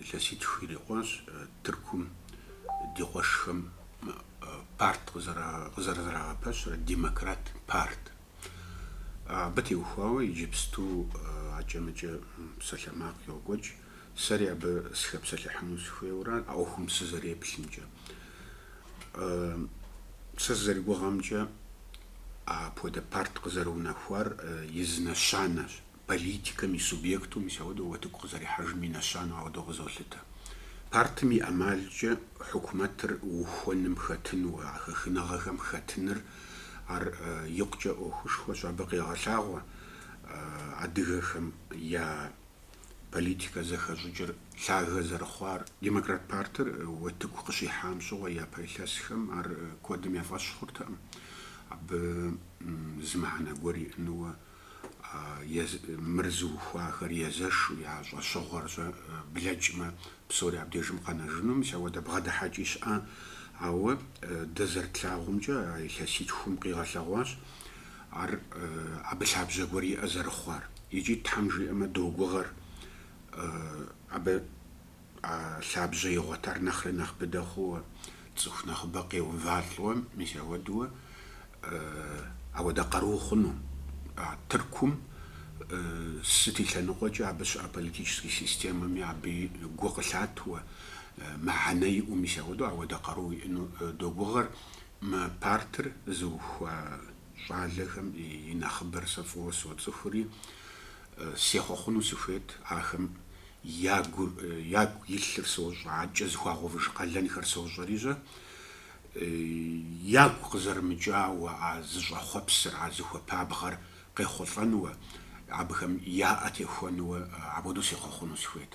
лъэсит хуирикъуащ Тыркум ди къуэшхэм парт къызэрызэрагъэпэщрэ Демократ парт. Абы теухуауэ иджыпсту ӀэкӀэмыкӀэ псалъэмакъ йокӀуэкӀ. Сэри абы сыхэпсэлъыхьыну сыхуейуэ а Ӏуэхум сызэреплъымкӀэ. Сэ сызэригугъэмкӀэ апхуэдэ парт къызэрыунэхуар из нэщанэщ. Политикэм и субъекту мис ауэдэу уэтыку къызэрихьэжым и нэщанэу ауэдэу къызолъытэ. Партым и ӀэмалкӀэ хьукумэтыр ухуэным хэтыну, а хэхынэгъэхэм хэтыныр ар икъукӀэ Ӏуэхушхуэщ. Абы къегъэлъагъуэ адыгэхэм я политикэ зэхэщӀыкӀыр лъагэ зэрыхъуар. Демократ партыр уэтыку къыщихьам щыгъуэ япэ илъэсхэм ар куэдым ефӀэщ хъуртэкъым. Абы зы мыхьэнэ гуэр иӀэнууэ мыр зыухуахэр езэшу я щӀэщыгъуэр блэкӀмэ псори абдежым къэнэжыну, мис ауэдэ бгъэдыхьэкӀи щыӀэ. Ауэ дэ зэрытлъагъумкӀэ а илъэситхум къигъэлъэгъуащ ар абы лъабжьэ гуэр иӀэ зэрыхъуар. ИкӀи Тхьэм жиӀэмэ догугъэр абы лъабжьэ игъуэтар нэхърэ нэхъ быдэ хъууэ, цӀыху нэхъыбэ къеувалӀуэ, мис ауэдууэ ауэдэ къару хъуну. Тыркум сыт и лъэныкъуэкӀэ абы щыӀэ политическэ системэми абы гу къылъатууэ, мыхьэнэ иӀэу, мис ауэдэу ауэдэ къару иӀэну догугъэр. Мы партыр зыухуа щӀалэхэм и нэхъыбэр сэ фӀыуэ соцӀыхури сехъуэхъуну сыхуейт ахэм ягу илъыр сощӀакӀэ, зыхуагъэувыж къалэнхэр сощӀэрищӀэ, ягу къызэрымыкӀауэ а зыщӀэхъуэпсыр, а зыхуэпабгъэр къехъулӀэнууэ, абыхэм яӀэ техуэнууэ апхуэдэу сехъуэхъуну сыхуейт.